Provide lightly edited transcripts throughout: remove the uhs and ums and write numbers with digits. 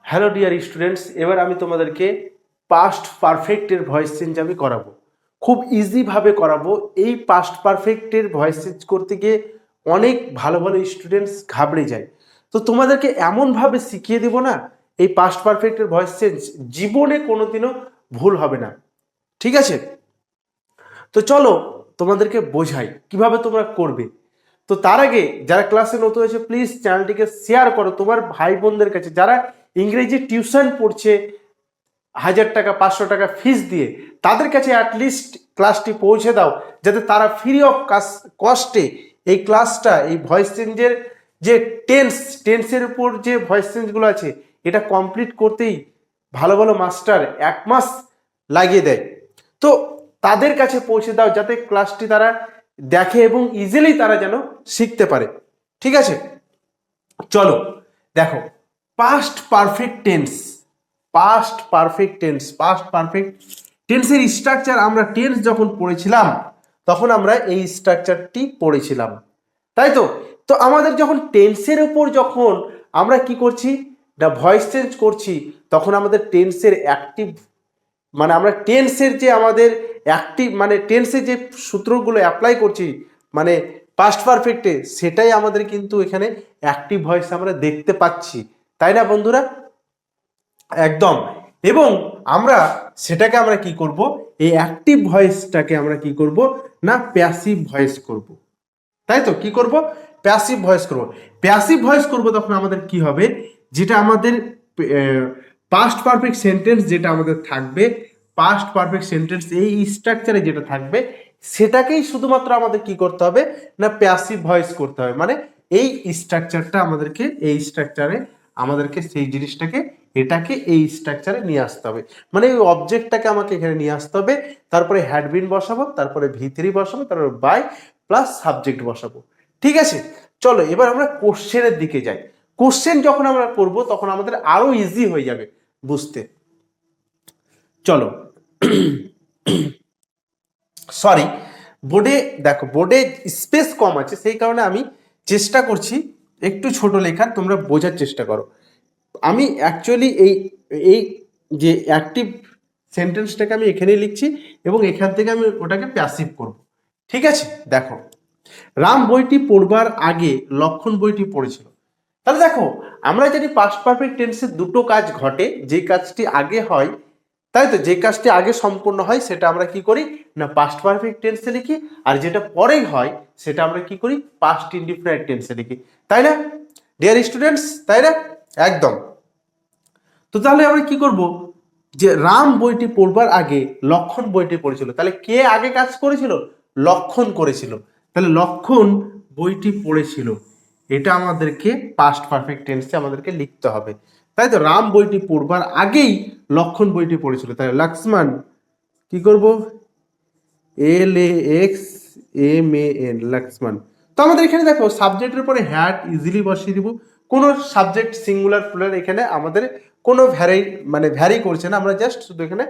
Hello dear students, এবার আমি তোমাদেরকে পাস্ট পারফেক্টের ভয়েস চেঞ্জ আমি করাবো। খুব ইজিভাবে করাবো। এই পাস্ট পারফেক্টের ভয়েস চেঞ্জ করতে গিয়ে অনেক ভালো ভালো স্টুডেন্টস ঘাবড়ে যায়। তো তোমাদেরকে এমনভাবে শিখিয়ে দেবো না, এই পাস্ট পারফেক্টের ভয়েস চেঞ্জ জীবনে কোনোদিনও ভুল হবে না। ঠিক আছে? তো চলো তোমাদেরকে বোঝাই কিভাবে তোমরা করবে। তো তার আগে যারা ক্লাসে নতুন হয়েছে প্লিজ চ্যানেলটিকে শেয়ার করো তোমার ভাই বোনদের কাছে, যারা ইংরেজি টিউশন পড়ছে 1000 টাকা 500 টাকা ফিস দিয়ে, তাদের কাছে অ্যাটলিস্ট ক্লাসটি পৌঁছে দাও, যাতে তারা ফ্রি অফ কস্টে এই ক্লাসটা, এই ভয়েস চেঞ্জের যে টেন্সের উপর যে ভয়েস চেঞ্জগুলো আছে এটা কমপ্লিট করতেই ভালো ভালো মাস্টার 1 মাস লাগিয়ে দেয়। তো তাদের কাছে পৌঁছে দাও যাতে ক্লাসটি তারা দেখে এবং ইজিলি তারা যেন শিখতে পারে। ঠিক আছে, চলো দেখো past perfect tense. Past perfect টেন্সের স্ট্রাকচার আমরা টেন্স যখন পড়েছিলাম তখন আমরা এই স্ট্রাকচারটি পড়েছিলাম, তাই তো? তো আমাদের যখন টেন্সের উপর যখন আমরা কি করছি না ভয়েস চেঞ্জ করছি, তখন আমাদের টেন্সের অ্যাক্টিভ মানে আমরা টেন্সের যে আমাদের অ্যাক্টিভ মানে টেন্সের যে সূত্রগুলো অ্যাপ্লাই করছি মানে পাস্ট পারফেক্টে, সেটাই আমাদের কিন্তু এখানে অ্যাক্টিভ ভয়েস আমরা দেখতে পাচ্ছি, তাই না বন্ধুরা? একদম। এবং আমরা সেটাকে আমরা কি করব, এই অ্যাক্টিভ ভয়েসটাকে আমরা কি করব না প্যাসিভ ভয়েস করব, তাই তো? কি করব? প্যাসিভ ভয়েস করব। প্যাসিভ ভয়েস করব তখন আমাদের কি হবে, যেটা আমাদের পাস্ট পারফেক্ট সেন্টেন্স যেটা আমাদের থাকবে, পাস্ট পারফেক্ট সেন্টেন্স এই স্ট্রাকচারে যেটা থাকবে সেটাকেই শুধুমাত্র আমাদের কি করতে হবে না প্যাসিভ ভয়েস করতে হবে। মানে এই স্ট্রাকচারটা আমাদেরকে এই স্ট্রাকচারে আমাদেরকে সেই জিনিসটাকে এটাকে এই স্ট্রাকচারে নিয়ে আসতে হবে। মানে এই অবজেক্টটাকে আমাকে এখানে নিয়ে আসতে হবে, তারপরে হ্যাডবিন বসাবো, তারপরে ভি3 বসাবো, তারপরে বাই প্লাস সাবজেক্ট বসাবো। ঠিক আছে, চলো এবার আমরা কোশ্চেনের দিকে যাই। কোশ্চেন যখন আমরা করব তখন আমাদের আরো ইজি হয়ে যাবে বুঝতে। চলো সরি, বোর্ডে দেখো বোর্ডে স্পেস কম আছে, সেই কারণে আমি চেষ্টা করছি একটু ছোট লেখার, তোমরা বোঝার চেষ্টা করো। আমি অ্যাকচুয়ালি এই এই যে অ্যাক্টিভ সেন্টেন্সটাকে আমি এখানেই লিখছি এবং এখান থেকে আমি ওটাকে প্যাসিভ করব। ঠিক আছে, দেখো রাম বইটি পড়বার আগে লক্ষণ বইটি পড়েছিল। তাহলে দেখো আমরা জানি পাস্ট পারফেক্ট টেন্সে দুটো কাজ ঘটে, যে কাজটি আগে হয়, তাই তো? যে কাজটি আগে সম্পূর্ণ হয় সেটা আমরা কি করি না পাস্ট পারফেক্ট টেন্সে লিখি, আর যেটা পরেই হয় সেটা আমরা কি করি পাস্ট ইনডিফিনিট টেন্সে লিখি, তাই না ডিয়ার স্টুডেন্টস? তাই না? একদম। তো তাহলে আমরা কি করব, যে রাম বইটি পড়বার আগে লক্ষণ বইটি পড়েছিল, তাহলে কে আগে কাজ করেছিল? লক্ষণ করেছিল। তাহলে লক্ষণ বইটি পড়েছিল, এটা আমাদেরকে পাস্ট পারফেক্ট টেন্সে আমাদেরকে লিখতে হবে, তাই তো? রাম বইটি পড়বার আগেই লক্ষণ বইটি পড়েছিল, তাহলে লক্ষ্মণ কি করব LAXMAN লক্ষ্মণ। তো আমাদের এখানে দেখো সাবজেক্টের পরে হ্যাড ইজিলি বসিয়ে দিব, কোনো সাবজেক্ট সিঙ্গুলার প্লুরাল এখানে আমাদের কোনো ভ্যারি করছে না, আমরা জাস্ট শুধু এখানে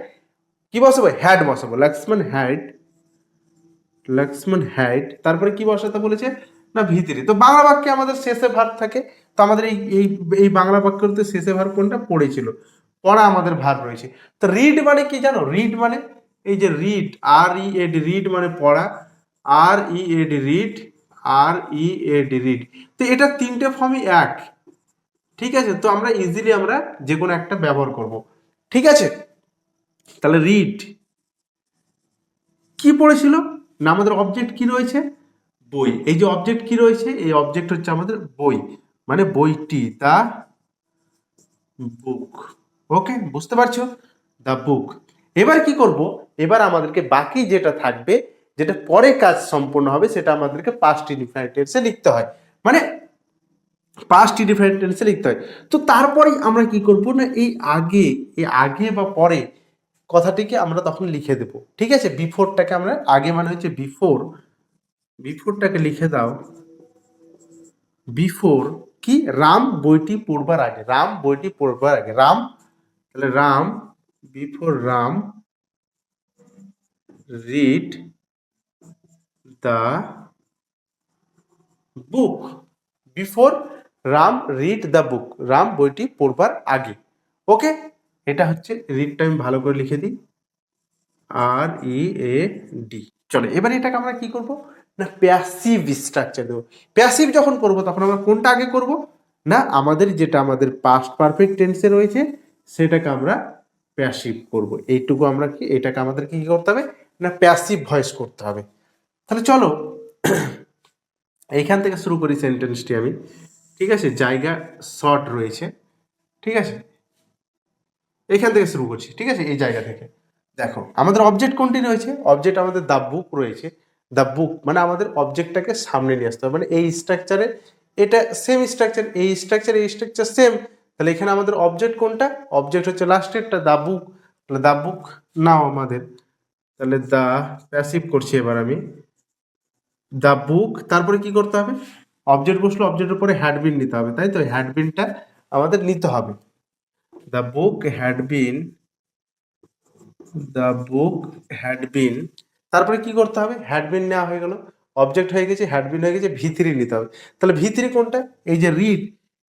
কি বসাবো হ্যাড বসাবো, লক্ষ্মণ হ্যাড। তারপরে কি বসাতে বলেছে না ভিতরে। তো বাংলা বাক্যে আমাদের শেষে ভার্ব থাকে, তো আমাদের এই এই এই বাংলা বাক্যতে শেষে ভার্ব কোনটা পড়েছিল, পড়া আমাদের ভার্ব রয়েছে। তো রিড মানে কি জানো? রিড মানে এই যে রিড, READ, রিড মানে পড়া, READ রিড, READ। তো এটা তিনটে ফর্মই এক। ঠিক আছে, তো আমরা ইজিলি আমরা যে কোনো একটা ব্যবহার করব। ঠিক আছে, তাহলে রিড কি পড়েছিল না আমাদের অবজেক্ট কি রয়েছে বই। এই যে অবজেক্ট কি রয়েছে, এই অবজেক্ট হচ্ছে আমাদের বই, মানে বইটি দা বুক। ওকে, বুঝতে পারছো? দা বুক। এবার কি করব, এবার আমাদেরকে বাকি যেটা থাকবে, যেটা পরে কাজ সম্পূর্ণ হবে, সেটা আমাদেরকে পাস্ট ইনডিফিনিট টেন্সে লিখতে হয়, মানে পাস্ট ইনডিফিনিট টেন্সে লিখতে হয়। তো তারপরেই আমরা কি করব না এই আগে বা পরে কথাটিকে আমরা তখন লিখে দেব। ঠিক আছে, বিফোরটাকে আমরা আগে মানে হচ্ছে বিফোরটাকে লিখে দাও। বিফোর কি রাম বইটি পড়বার আগে, রাম বইটি পড়বার আগে, রাম, তাহলে Ram before Ram read the book, before Ram read the book, Ram বইটি পড়বার আগে। ওকে, এটা হচ্ছে রিডটা আমি ভালো করে লিখে দিই, আর ই এ ডি। চলো এবার এটাকে আমরা কি করব না প্যাসিভ স্ট্রাকচার দেবো। প্যাসিভ যখন করব তখন আমরা কোনটা আগে করব না আমাদের যেটা আমাদের পাস্ট পারফেক্ট টেন্সে রয়েছে সেটাকে আমরা প্যাসিভ করব। এইটুকু আমরা কি এটাকে আমাদেরকে কি করতে হবে না প্যাসিভ ভয়েস করতে হবে। তাহলে চলো এইখান থেকে শুরু করি সেন্টেন্সটি আমি। ঠিক আছে, জায়গা শর্ট রয়েছে, ঠিক আছে, এইখান থেকে শুরু করছি। ঠিক আছে, এই জায়গা থেকে দেখো আমাদের অবজেক্ট কোনটি রয়েছে, অবজেক্ট আমাদের দ্য বুক রয়েছে। দ্য বুক মানে আমাদের অবজেক্টটাকে সামনে নিয়ে আসতে হবে, মানে এই স্ট্রাকচারে এটা সেম স্ট্রাকচার, এই স্ট্রাকচার এই স্ট্রাকচার সেম। তাহলে এখানে আমাদের অবজেক্ট কোনটা, অবজেক্ট হচ্ছে লাস্টেরটা দ্য বুক। তাহলে দ্য বুক নাও আমাদের, তাহলে দ্য প্যাসিভ করছি এবার আমি দ্য বুক, তারপরে কি করতে হবে অবজেক্ট বসলো, অবজেক্টের উপরে হ্যাডবিন নিতে হবে, তাই তো হ্যাডবিনটা আমাদের নিতে হবে। The book had been, the book had been, তারপরে কি করতে হবে হ্যাড বিন নেওয়া হয়ে গেল, অবজেক্ট হয়ে গেছে, হ্যাড বিন হয়ে গেছে, ভি3 নিতে হবে। তাহলে ভি3 কোনটা, এই যে রিড,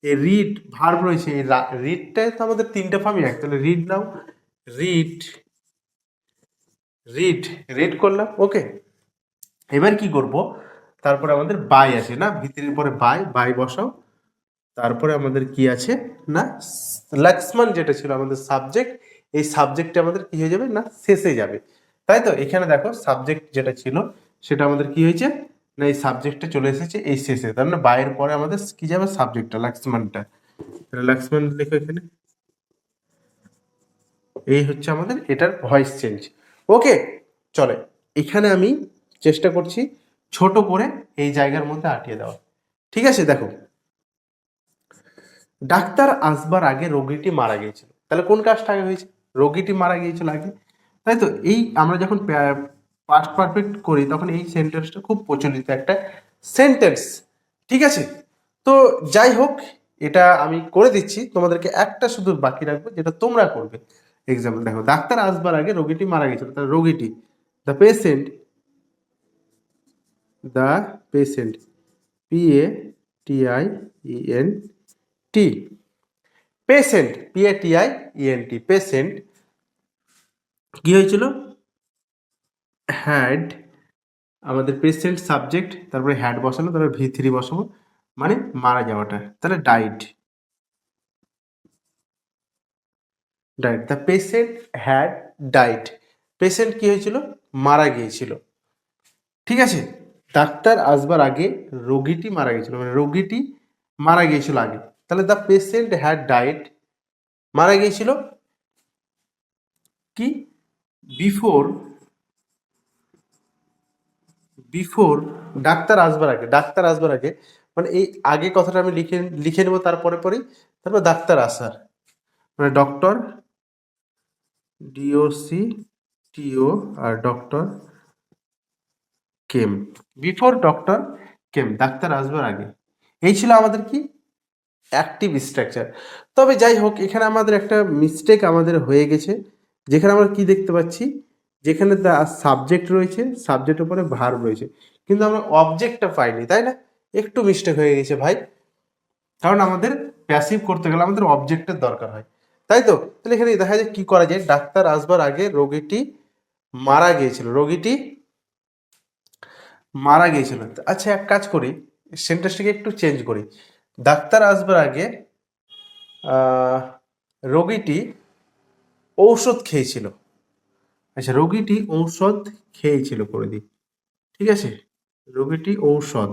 এই রিড ভার্ব রয়েছে, এই রিডটাই তো আমাদের তিনটা ফর্মই এক, তাহলে রিড নাও, রিড, রিড, রিড করলাম। ওকে, এবার কি করব, তারপরে আমাদের বাই আছে না, ভি3 পরে বাই, বাই বসাও। তারপরে আমাদের কি আছে না লক্ষ্মণ যেটা ছিল আমাদের সাবজেক্ট, এই সাবজেক্টটা আমাদের কি হয়ে যাবে না শেষে যাবে, তাই তো এখানে দেখো সাবজেক্ট যেটা ছিল সেটা আমাদের কি হয়েছে না এই সাবজেক্টটা চলে এসেছে এই শেষে, তার মানে বাইরের পরে আমাদের কি যাবে সাবজেক্টটা লক্ষ্মণটা, লক্ষ্মণ লেখো এখানে। এই হচ্ছে আমাদের এটার ভয়েস চেঞ্জ। ওকে, চলে এখানে আমি চেষ্টা করছি ছোট করে এই জায়গার মধ্যে আটিয়ে দেওয়া। ঠিক আছে, দেখো ডাক্তার আসবার আগে রোগীটি মারা গিয়েছিল, তাহলে কোন কাজটা আগে হয়েছে, রোগীটি মারা গিয়েছিল আগে, তাই তো এই আমরা যখন পাস্ট পারফেক্ট করি তখন এই সেন্টেন্সটা খুব প্রচলিত একটা সেন্টেন্স। ঠিক আছে, তো যাই হোক এটা আমি করে দিচ্ছি, তোমাদেরকে একটা শুধু বাকি রাখবো যেটা তোমরা করবে। এক্সাম্পল দেখো ডাক্তার আসবার আগে রোগীটি মারা গিয়েছিল, তাহলে রোগীটি the patient, the patient, PATIENT, patient, PATIENT, patient কি হয়েছিল হ্যাড, আমাদের পেশেন্ট সাবজেক্ট, তারপরে হ্যাড বসানো, তারপরে ভি3 বসাবো, মানে মারা যাওয়াটা, তাহলে died, died, the patient had died, patient কি হয়েছিল মারা গিয়েছিল। ঠিক আছে, ডাক্তার আসবার আগে রোগীটি মারা গিয়েছিল, মানে রোগীটি মারা গিয়েছিল আগে, তাহলে দ্য পেশেন্ট হ্যাড ডাইড, মারা গিয়েছিল কি বিফোর, বিফোর ডাক্তার আসবার আগে, ডাক্তার আসবার আগে মানে এই আগে কথাটা আমি লিখে লিখে নেবো তারপরে পরেই, তারপর ডাক্তার আসার, মানে ডক্টর, DOCTO, আর doctor came, before doctor came, ডাক্তার আসবার আগে। এই ছিল আমাদের কি অ্যাক্টিভ স্ট্রাকচার। তবে যাই হোক এখানে আমাদের একটা মিস্টেক আমাদের হয়ে গেছে, যেখানে আমরা কি দেখতে পাচ্ছি, যেখানে সাবজেক্ট রয়েছে, সাবজেক্টের উপরে ভার্ব রয়েছে, কিন্তু আমরা অবজেক্টটা পাইনি, তাই না, একটু মিস্টেক হয়ে গেছে ভাই, কারণ আমাদের প্যাসিভ করতে গেলে আমাদের অবজেক্টের দরকার হয়, তাই তো। তাহলে এখানে দেখা যায় কি করা যায়, ডাক্তার আসবার আগে রোগীটি মারা গিয়েছিল, রোগীটি মারা গিয়েছিল। আচ্ছা এক কাজ করি, সেন্টেন্সটাকে একটু চেঞ্জ করি, ডাক্তার আসবার আগে রোগীটি ঔষধ খেয়েছিল। আচ্ছা রোগীটি ঔষধ খেয়েছিল করে দিই, ঠিক আছে, রোগীটি ঔষধ,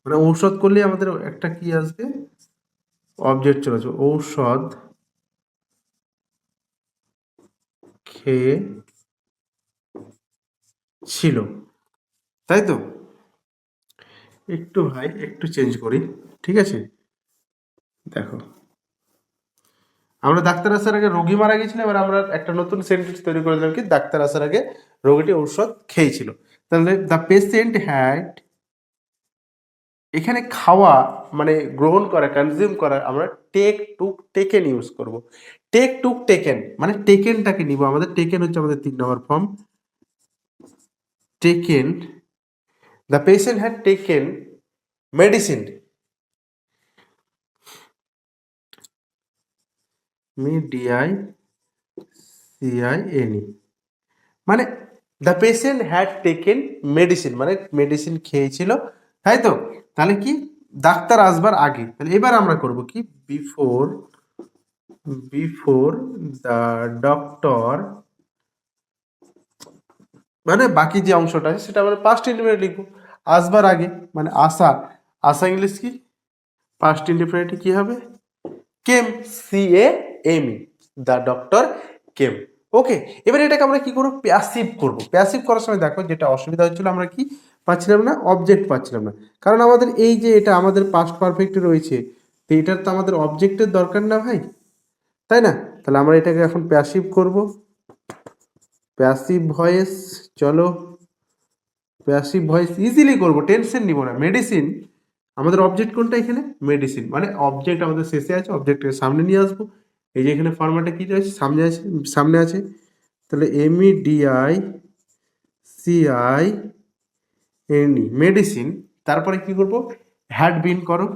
মানে ঔষধ করলে আমাদের একটা কি আসবে অবজেক্ট চলে আসবে, ঔষধ খেয়েছিল, তাই তো। একটু ভাই একটু চেঞ্জ করি, ঠিক আছে, দেখো আমরা ডাক্তার আসার আগে রোগী মারা গেছিল, এবার আমরা একটা নতুন সেন্টেন্স তৈরি করে দিলাম কি ডাক্তার আসার আগে রোগীটি ঔষধ খেয়েছিল। তাহলে দ্য পেশেন্ট হ্যাড, এখানে খাওয়া মানে গ্রহণ করা কনজিউম করা আমরা টেক টুক টেকেন ইউজ করব। টেক টুক টেকেন মানে টেকেনটাকে নিব, আমাদের টেকেন হচ্ছে আমাদের 3 নম্বর form, taken, the patient had taken medicine, D I C I N E, মানে the patient had taken medicine, মানে মেডিসিন খেয়েছিল, তাই তো? তাহলে কি ডাক্তার আসবার আগে, তাহলে এবার আমরা করব কি বিফোর, বিফোর দ্য ডক্টর, মানে বাকি যে অংশটা আছে সেটা আমরা পাস্ট ইনডিফিনিট লিখবো, আসবার আগে মানে আসা, আসা ইংলিশ কি পাস্ট ইনডিফিনিটে কি হবে came, C A M E, the doctor came. Okay, এবার এটাকে আমরা কি করবো প্যাসিভ করব। প্যাসিভ করার সময় দেখো যেটা অসুবিধা হচ্ছিল, আমরা কি পাচ্ছিলাম না, অবজেক্ট পাচ্ছিলাম না, কারণ আমাদের এই যে এটা আমাদের পাস্ট পারফেক্টে রয়েছে, তো এটার তো আমাদের অবজেক্টের দরকার না ভাই, তাই না? তাহলে আমরা এটাকে এখন প্যাসিভ করব, প্যাসিভ ভয়েস, চলো প্যাসিভ ভয়েস ইজিলি করব, টেনশন নিব না। মেডিসিন, আমাদের অবজেক্ট কোনটা এখানে, মেডিসিন, মানে অবজেক্ট আমাদের শেষে আছে, অবজেক্টের সামনে নিয়ে আসবো। এই যে এখানে ফরম্যাটে কি আছে, সামনে আছে, সামনে আছে, তাহলে M E D I C I N E medicine, তারপরে কি করব হ্যাড বিন করো,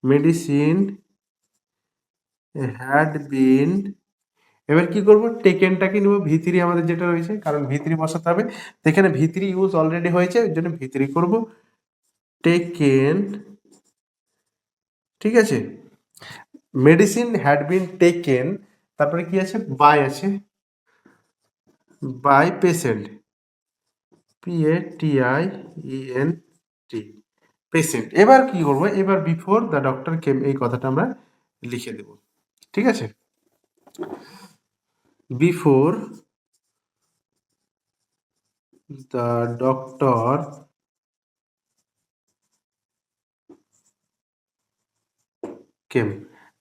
মেডিসিন হ্যাড বিন, এবার কি করব টেকেনটাকে নিব, ভিতরি আমাদের যেটা রয়েছে, কারণ ভিতরি বসাতে হবে, তো এখানে ভিতরি ইউজ অলরেডি হয়েছে, ওই জন্য ভিতরি করব, টেকেন, ঠিক আছে, মেডিসিন হ্যাড বিন টেকেন, তারপরে কি আছে বাই আছে, buy patient, P A T I E N T, patient. এবার কি করব, এবার বিফোর দ্য ডক্টর কেম এই কথাটা আমরা লিখে দেব, ঠিক আছে, before the doctor came,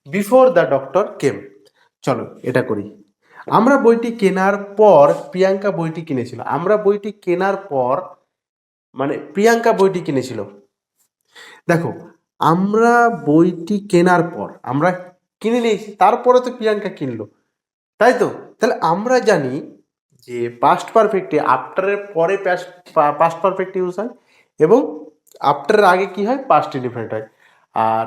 before the doctor কেম। চলো এটা করি। আমরা বইটি কেনার পর প্রিয়াঙ্কা বইটি কিনেছিল, আমরা বইটি কেনার পর মানে প্রিয়াঙ্কা বইটি কিনেছিল। দেখো, আমরা বইটি কেনার পর আমরা কিনে নিয়েছি, তারপরে তো প্রিয়াঙ্কা কিনলো, তাই তো? তাহলে আমরা জানি যে পাস্ট পারফেক্টে আফটারের পরে পাস্ট পারফেক্ট ইউজ হয়, এবং আফটারের আগে কি হয় পাস্ট ইনডিফিনিট হয়, আর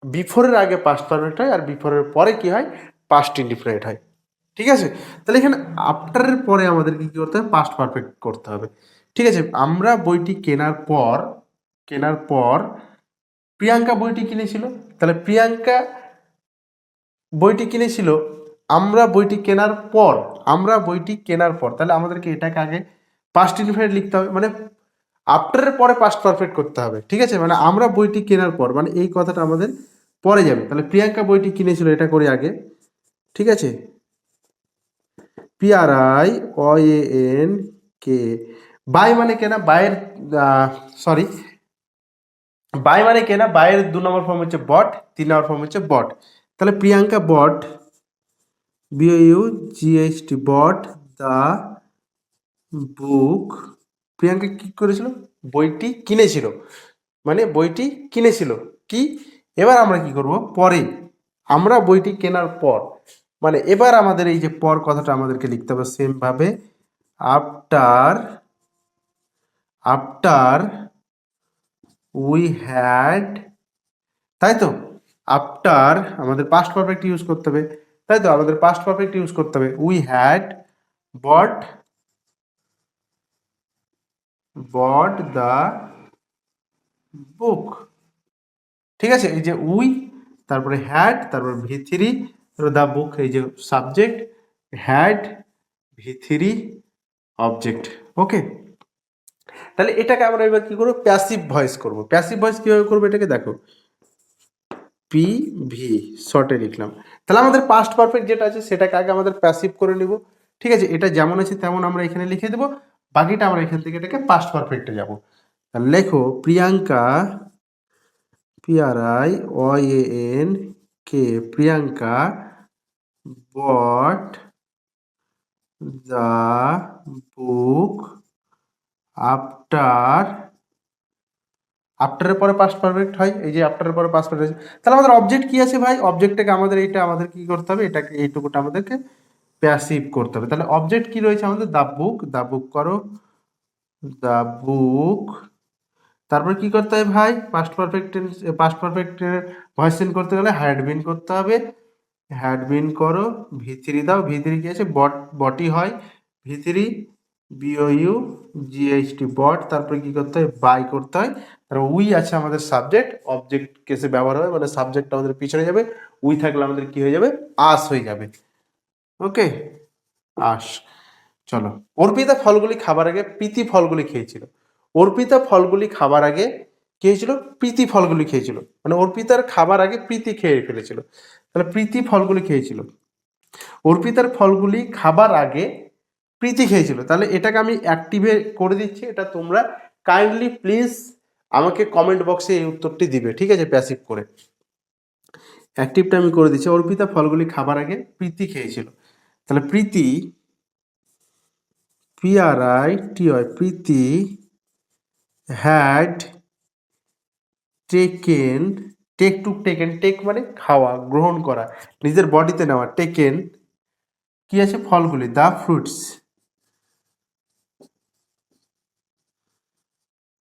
বিফোরের আগে পাস্ট পারফেক্ট হয়, আর বিফোরের পরে কি হয় পাস্ট ইনডিফিনিট হয়, ঠিক আছে? তাহলে এখানে আফটারের পরে আমাদের কি করতে হবে পাস্ট পারফেক্ট করতে হবে, ঠিক আছে? আমরা বইটি কেনার পর, কেনার পর প্রিয়াঙ্কা বইটি কিনেছিল, তাহলে প্রিয়াঙ্কা বইটি কিনেছিল, আমরা বইটি কেনার পর, আমরা বইটি কেনার পর, তাহলে আমাদেরকে এটাকে আগে পাস্ট ইনডিফিনিট লিখতে হবে, মানে আফটারের পরে পাস্ট পারফেক্ট করতে হবে, ঠিক আছে? মানে আমরা বইটি কেনার পর, মানে এই কথাটা আমাদের পরে যাবে, তাহলে প্রিয়াঙ্কা বইটি কিনেছিল এটা করি আগে, ঠিক আছে, P R I O A N K, buy মানে কেনা, বাইয়ের সরি, বাই মানে কেনা, বাইয়ের 2 নম্বর ফর্ম হচ্ছে বট, 3 নম্বর ফর্ম হচ্ছে বট, তাহলে Priyanka bought, B O G S T bought the book, Priyanka কি করেছিল বইটি কিনেছিল, মানে বইটি কিনেছিল কি, এবার আমরা কি করব পরে, আমরা বইটি কেনার পর, মানে এবার আমাদের এই যে পর কথাটা আমাদেরকে লিখতে হবে সেম ভাবে, আফটার, আফটার উই হ্যাড, তাই তো? আফটার আমাদের পাস্ট পারফেক্ট ইউজ করতে হবে, তাই তো? আমাদের পাস্ট পারফেক্ট ইউজ করতে হবে, we had bought, bought the book, ঠিক আছে? এই যে উই, তারপরে হ্যাড, তারপর ভি থ্রি, তারপর দ্য বুক, এই যে subject, had, V three, object. Okay, তাহলে এটাকে আমরা এবার কি করবো প্যাসিভ ভয়েস করব। প্যাসিভ ভয়েস কিভাবে করবো এটাকে দেখো, পি ভি শর্টে লিখলাম, তাহলে আমাদের পাস্ট পারফেক্ট যেটা আছে সেটাকে আগে আমাদের প্যাসিভ করে নিব, ঠিক আছে? এটা যেমন আছে তেমন আমরা এখানে লিখে দেবো, বাকিটা আমরা এখান থেকে এটাকে পাস্ট পারফেক্টে যাব। তাহলে লেখো Priyanka, P R I O A N K, Priyanka bought the book after, আফটারের পরে পাস্ট পারফেক্ট হয়, এই যে আফটারের পরে পাস্ট পারফেক্ট, তাহলে আমাদের অবজেক্ট কি আছে ভাই, অবজেক্টটাকে আমাদের এইটা আমাদের কি করতে হবে, এটাকে এইটুকুটা আমাদেরকে প্যাসিভ করতে হবে। তাহলে অবজেক্ট কি রয়েছে আমাদের দ্য বুক, দ্য বুক করো, দ্য বুক, তারপর কি করতে হবে ভাই পাস্ট পারফেক্ট, পাস্ট পারফেক্টের ভয়েস চেঞ্জ করতে গেলে হ্যাড বিন করতে হবে, হ্যাড বিন করো, ভি3 দাও, ভি3 কি আছে, বটি হয়, ভি3 বিও জিএইচটি বট, তারপরে কি করতে হয়, বাই করতে হয়। তারপর উই আছে আমাদের সাবজেক্ট, অবজেক্ট কেসে ব্যবহার হবে, মানে সাবজেক্টটা আমাদের পিছনে যাবে, উই থাকলে আমাদের কি হয়ে যাবে, আস হয়ে যাবে। ওকে, আস। চলো, অর্পিতা ফলগুলি খাবার আগে প্রীতি ফলগুলি খেয়েছিল। অর্পিতা ফলগুলি খাবার আগে কি হয়েছিল, প্রীতি ফলগুলি খেয়েছিল, মানে অর্পিতার খাবার আগে প্রীতি খেয়ে ফেলেছিল। তাহলে প্রীতি ফলগুলি খেয়েছিল, অর্পিতার ফলগুলি খাবার আগে প্রীতি খেয়েছিল। তাহলে এটাকে আমি অ্যাক্টিভে করে দিচ্ছি, এটা তোমরা কাইন্ডলি প্লিজ আমাকে কমেন্ট বক্সে এই উত্তরটি দিবে, ঠিক আছে, প্যাসিভ করে। অ্যাক্টিভটা আমি করে দিচ্ছি, অর্পিতা ফলগুলি খাবার আগে প্রীতি খেয়েছিল। তাহলে Preeti, PRITY, Preeti had taken, taken, take মানে খাওয়া, গ্রহণ করা, নিজের বডিতে নেওয়া, টেকেন কি আছে, ফলগুলি, দ্য ফ্রুটস।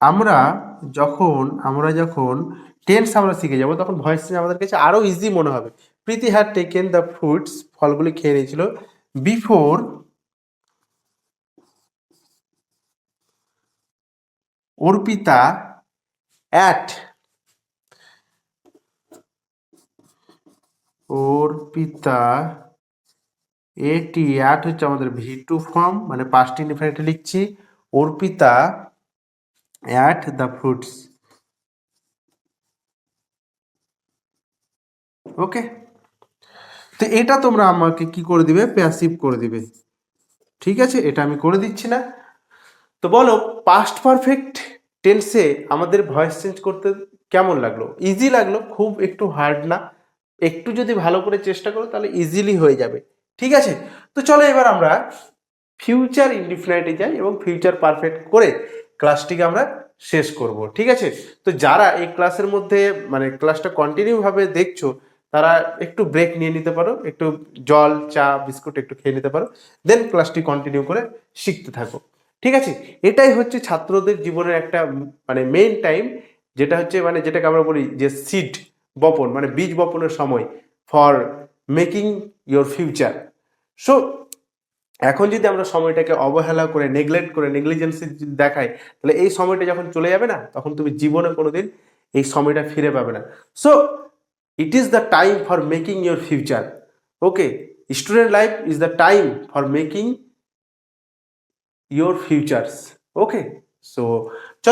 আমরা যখন টেন্স আমরা শিখে যাব, তখন ভয়েস চেঞ্জ আমাদের কাছে আরো ইজি মনে হবে। প্রীতি হ্যাড টেকেন দ্য ফ্রুটস, ফলগুলি খেয়ে নিয়েছিল, বিফোর অর্পিতা অ্যাট, অর্পিতা এটি, অ্যাট হচ্ছে আমাদের ভি2 ফর্ম, মানে পাস্ট ইনডিফিনিটে লিখছি, অর্পিতা অ্যাট দ্য ফ্রুটস। ওকে, তো এটা তোমরা আমাকে কি করে দিবে, প্যাসিভ করে দিবে, ঠিক আছে, এটা আমি করে দিচ্ছি না। তো বলো, পাস্ট পারফেক্ট টেন্সে আমাদের ভয়েস চেঞ্জ করতে কেমন লাগলো? ইজি লাগলো, খুব একটু হার্ড না, একটু যদি ভালো করে চেষ্টা করো তাহলে ইজিলি হয়ে যাবে, ঠিক আছে। তো চলো এবার আমরা ফিউচার ইনডিফিনাইটে যাই এবং ফিউচার পারফেক্ট করে ক্লাসটিকে আমরা শেষ করব, ঠিক আছে। তো যারা এই ক্লাসের মধ্যে মানে ক্লাসটা কন্টিনিউ ভাবে দেখছো, তারা একটু ব্রেক নিয়ে নিতে পারো, একটু জল, চা, বিস্কুট একটু খেয়ে নিতে পারো, দেন ক্লাসটি কন্টিনিউ করে শিখতে থাকো, ঠিক আছে। এটাই হচ্ছে ছাত্রদের জীবনের একটা মানে মেইন টাইম, যেটা হচ্ছে মানে যেটাকে আমরা বলি যে সিড বপন, মানে বীজ বপনের সময় for making your future. So এখন যদি আমরা সময়টাকে অবহেলা করে, নেগলেক্ট করে, নেগলিজেন্সি দেখাই, তাহলে এই সময়টা যখন চলে যাবে না, তখন তুমি জীবনে কোনোদিন এই সময়টা ফিরে পাবে না। So it is the time for making your future. Okay, student life is the time for making your futures. Okay, so চলো।